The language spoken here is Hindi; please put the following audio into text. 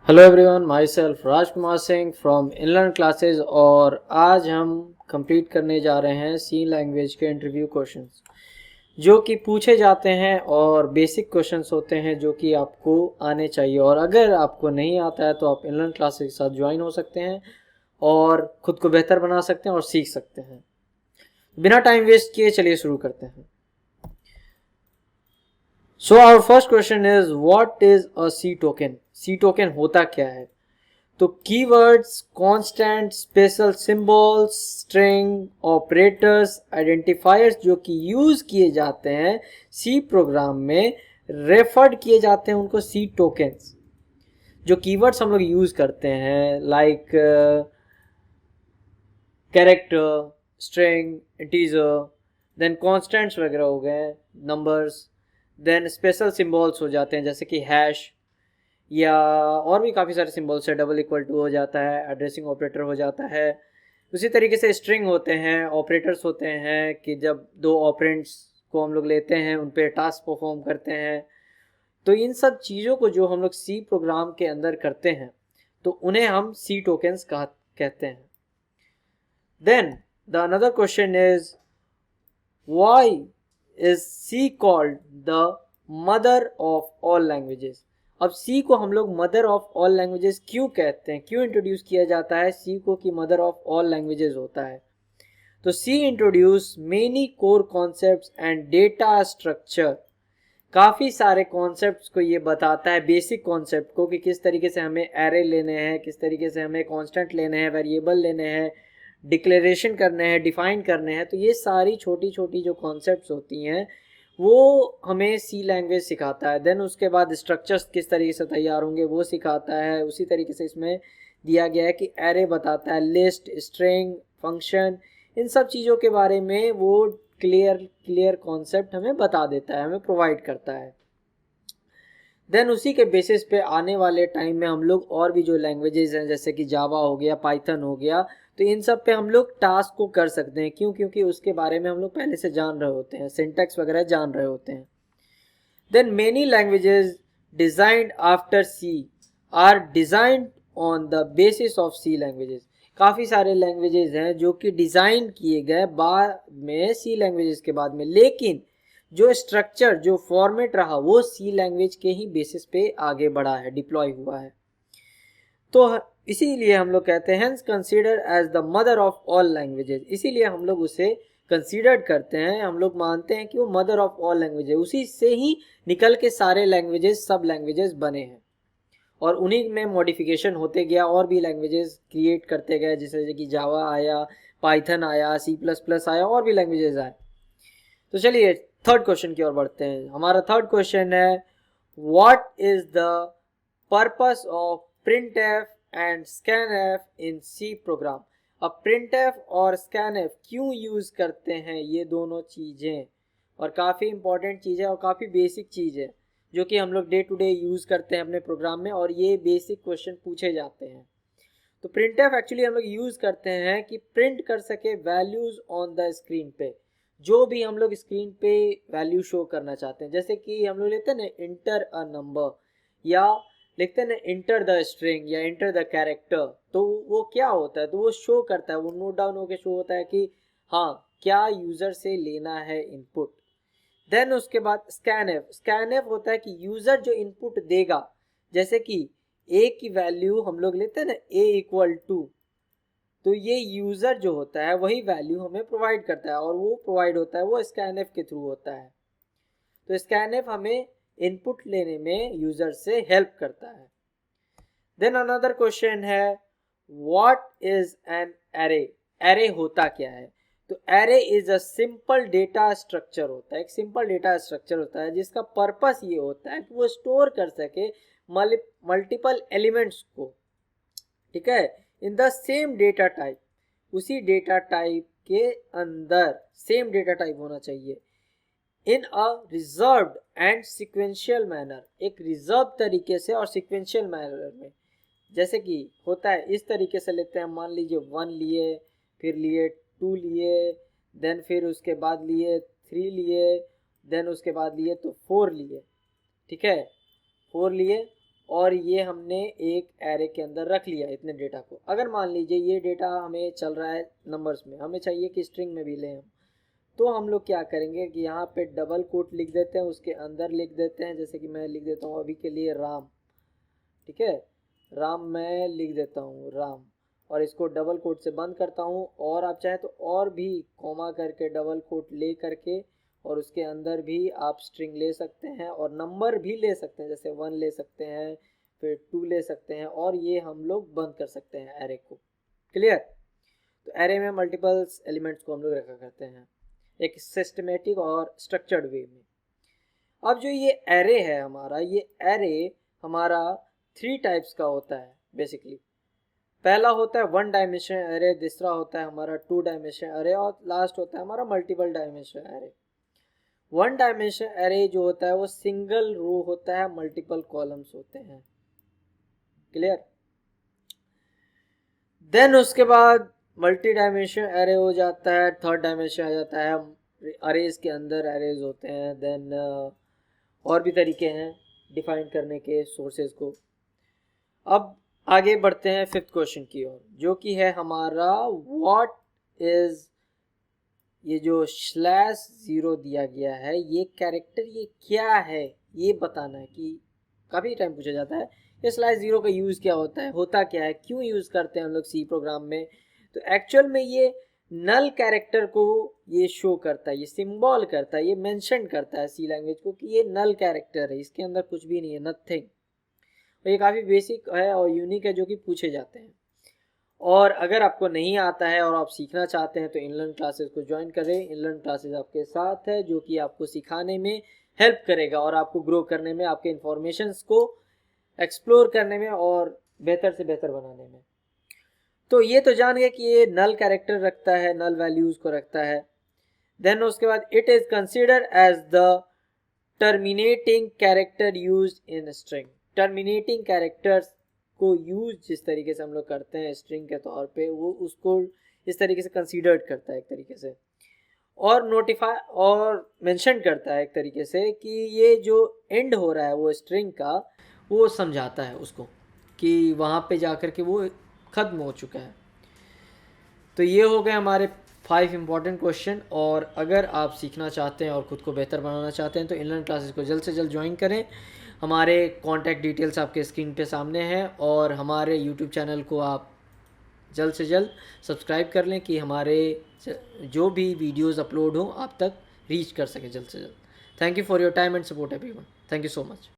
Hello everyone, myself Rajkumar Singh from InLearn classes. और आज हम कंप्लीट करने जा रहे हैं सी लैंग्वेज के इंटरव्यू क्वेश्चंस जो कि पूछे जाते हैं और बेसिक क्वेश्चंस होते हैं जो कि आपको आने चाहिए। और अगर आपको नहीं आता है तो आप इनलर्न क्लासेस के साथ ज्वाइन हो सकते हैं और खुद को बेहतर बना सकते हैं और सीख सकते हैं। बिना टाइम वेस्ट किए चलिए शुरू करते हैं। So our first question is what is a C token. C token होता क्या है? तो keywords, constant, special symbols, string, operators, identifiers जो कि यूज किए जाते हैं सी प्रोग्राम में, रेफर्ड किए जाते हैं उनको सी टोकन्स। जो कीवर्ड्स हम लोग यूज करते हैं like character, string, integer, then constants वगैरह हो गए, नंबर्स, देन स्पेशल सिंबल्स हो जाते हैं जैसे कि हैश या और भी काफ़ी सारे सिंबल्स है, डबल इक्वल टू हो जाता है, एड्रेसिंग ऑपरेटर हो जाता है। उसी तरीके से स्ट्रिंग होते हैं, ऑपरेटर्स होते हैं कि जब दो ऑपरेंड्स को हम लोग लेते हैं उन पे टास्क परफॉर्म करते हैं। तो इन सब चीज़ों को जो हम लोग सी प्रोग्राम के अंदर करते हैं तो उन्हें हम सी टोकन्स कहते हैं। Then the another question is why is C called the mother of all languages. अब सी को हम लोग मदर ऑफ ऑल लैंग्वेजेस क्यों कहते हैं, क्यों इंट्रोड्यूस किया जाता है सी को कि मदर ऑफ ऑल लैंग्वेजेस होता है? तो C introduce many core concepts and data structure. काफ़ी सारे कॉन्सेप्ट्स को ये बताता है, बेसिक कॉन्सेप्ट को, कि किस तरीके से हमें एरे लेने हैं, किस तरीके से हमें कांस्टेंट लेने हैं, वेरिएबल लेने हैं, डिक्लेरेशन करने हैं, डिफाइन करने हैं। तो ये सारी छोटी छोटी जो कॉन्सेप्ट्स होती हैं वो हमें सी लैंग्वेज सिखाता है। देन उसके बाद स्ट्रक्चर्स किस तरीके से तैयार होंगे वो सिखाता है। उसी तरीके से इसमें दिया गया है कि एरे बताता है, लिस्ट, स्ट्रिंग, फंक्शन, इन सब चीज़ों के बारे में वो क्लियर कॉन्सेप्ट हमें बता देता है, हमें प्रोवाइड करता है। देन उसी के बेसिस पे आने वाले टाइम में हम लोग और भी जो लैंग्वेजेस हैं जैसे कि जावा हो गया, पाइथन हो गया, तो इन सब पे हम लोग टास्क को कर सकते हैं। क्यों? क्योंकि उसके बारे में हम लोग पहले से जान रहे होते हैं, सिंटैक्स वगैरह जान रहे होते हैं। Then many languages designed after C are designed on the basis of C languages. काफ़ी सारे लैंग्वेजेस हैं जो कि डिज़ाइन किए गए बाद में सी लैंग्वेजेस के बाद में, लेकिन जो स्ट्रक्चर, जो फॉर्मेट रहा वो सी लैंग्वेज के ही बेसिस पे आगे बढ़ा है, डिप्लॉय हुआ है। तो इसीलिए हम लोग कहते हैं hence consider as the mother of all languages. इसीलिए हम लोग उसे कंसीडर करते हैं, हम लोग मानते हैं कि वो मदर ऑफ ऑल लैंग्वेजेस, उसी से ही निकल के सारे लैंग्वेजेस, सब लैंग्वेजेस बने हैं और उन्हीं में मॉडिफिकेशन होते गया, और भी लैंग्वेजेस क्रिएट करते गए, जैसे कि जावा आया, पाइथन आया, सी प्लस प्लस आया, और भी लैंग्वेजेस आए। तो चलिए थर्ड क्वेश्चन की ओर बढ़ते हैं। हमारा थर्ड क्वेश्चन है what is the purpose of printf and scanf in C program. अब प्रिंट एफ और स्कैन एफ क्यों यूज करते हैं ये दोनों चीजें, और काफ़ी इंपॉर्टेंट चीज़ है और काफ़ी बेसिक चीज़ है जो कि हम लोग डे टू डे यूज़ करते हैं अपने प्रोग्राम में, और ये बेसिक क्वेश्चन पूछे जाते हैं। तो प्रिंट एफ एक्चुअली हम लोग यूज़ करते हैं कि प्रिंट कर सके वैल्यूज़ ऑन द स्क्रीन पे, जो भी हम लोग स्क्रीन पे वैल्यू शो करना चाहते हैं। जैसे कि हम लोग लेते हैं ना इंटर अ नंबर, या लिखते हैं ना इंटर द स्ट्रिंग या इंटर द कैरेक्टर, तो वो क्या होता है, तो वो शो करता है, वो नोट डाउन होकर शो होता है कि हाँ क्या यूज़र से लेना है इनपुट। देन उसके बाद स्कैन एफ होता है कि यूजर जो इनपुट देगा, जैसे कि ए की वैल्यू हम लोग लेते हैं ना ए इक्वल टू, तो ये यूजर जो होता है वही वैल्यू हमें प्रोवाइड करता है, और वो प्रोवाइड होता है वो स्कैन एफ के थ्रू होता है। तो स्कैन एफ हमें इनपुट लेने में यूजर से हेल्प करता है। देन अनदर क्वेश्चन है what is an array. Array होता क्या है? तो array is a simple data structure होता है, एक सिंपल डेटा स्ट्रक्चर होता है जिसका पर्पस ये होता है कि वो स्टोर कर सके मल्टीपल एलिमेंट्स को, ठीक है, in the same data type, उसी डेटा टाइप के अंदर सेम डेटा टाइप होना चाहिए, इन अ रिजर्व्ड एंड सिक्वेंशियल मैनर, एक रिजर्व तरीके से और सिक्वेंशियल मैनर में। जैसे कि होता है इस तरीके से लेते हैं, मान लीजिए 1 लिए, फिर लिए 2 लिए, देन फिर उसके बाद लिए 3 लिए, देन उसके बाद लिए तो 4 लिए, ठीक है, 4 लिए और ये हमने एक एरे के अंदर रख लिया इतने डेटा को। अगर मान लीजिए ये डेटा हमें चल रहा है नंबर्स में, हमें चाहिए कि स्ट्रिंग में भी लें हम, तो हम लोग क्या करेंगे कि यहाँ पे डबल कोट लिख देते हैं, उसके अंदर लिख देते हैं, जैसे कि मैं लिख देता हूँ अभी के लिए राम, ठीक है, राम मैं लिख देता हूँ राम, और इसको डबल कोट से बंद करता हूँ। और आप चाहे तो और भी कॉमा करके डबल कोट ले करके और उसके अंदर भी आप स्ट्रिंग ले सकते हैं और नंबर भी ले सकते हैं, जैसे 1 ले सकते हैं, फिर 2 ले सकते हैं, और ये हम लोग बंद कर सकते हैं एरे को। क्लियर? तो एरे में मल्टीपल्स एलिमेंट्स को हम लोग रखा करते हैं एक सिस्टमेटिक और स्ट्रक्चर्ड वे में। अब जो ये एरे है हमारा, ये एरे हमारा 3 टाइप्स का होता है बेसिकली। पहला होता है 1 डायमेंशन एरे, दूसरा होता है हमारा 2 डायमेंशन एरे, और लास्ट होता है हमारा multiple dimension array. 1 dimension array जो होता है वो सिंगल रो होता है, मल्टीपल कॉलम्स होते हैं। क्लियर? देन उसके बाद मल्टी डायमेंशन एरे हो जाता है, 3rd डायमेंशन आ जाता है, अरेज के अंदर एरेज होते हैं। देन और भी तरीके हैं डिफाइन करने के सोर्सेज को। अब आगे बढ़ते हैं 5th क्वेश्चन की ओर, जो कि है हमारा व्हाट इज, ये जो /0 दिया गया है ये कैरेक्टर ये क्या है, ये बताना है। कि काफ़ी टाइम पूछा जाता है ये /0 का यूज़ क्या होता क्या है, क्यों यूज़ करते हैं हम लोग सी प्रोग्राम में। तो एक्चुअल में ये नल कैरेक्टर को ये शो करता है, ये सिंबल करता है, ये मेंशन करता है सी लैंग्वेज को कि ये नल कैरेक्टर है, इसके अंदर कुछ भी नहीं है, नथिंग। और ये काफ़ी बेसिक है और यूनिक है जो कि पूछे जाते हैं। और अगर आपको नहीं आता है और आप सीखना चाहते हैं तो इनलर्न क्लासेस को ज्वाइन करें। इनलर्न क्लासेस आपके साथ है जो कि आपको सिखाने में हेल्प करेगा और आपको ग्रो करने में, आपके इंफॉर्मेशंस को एक्सप्लोर करने में और बेहतर से बेहतर बनाने में। तो ये तो जान गए कि ये नल कैरेक्टर रखता है, नल वैल्यूज को रखता है। देन उसके बाद it is considered as the terminating character used in string. Terminating characters को यूज जिस तरीके से हम लोग करते हैं स्ट्रिंग के तौर पे, वो उसको इस तरीके से कंसीडर्ड करता है एक तरीके से, और नोटिफाई और मेंशन करता है एक तरीके से कि ये जो एंड हो रहा है वो स्ट्रिंग का, वो समझाता है उसको कि वहाँ पे जाकर के वो ख़त्म हो चुका है। तो ये हो गए हमारे 5 इंपॉर्टेंट क्वेश्चन। और अगर आप सीखना चाहते हैं और ख़ुद को बेहतर बनाना चाहते हैं तो इनलर्न क्लासेस को जल्द से जल्द ज्वाइन करें। हमारे कॉन्टैक्ट डिटेल्स आपके स्क्रीन पे सामने हैं, और हमारे यूट्यूब चैनल को आप जल्द से जल्द सब्सक्राइब कर लें कि हमारे जो भी वीडियोस अपलोड हों आप तक रीच कर सकें जल्द से जल्द। Thank you for your time and support everyone. Thank you so much.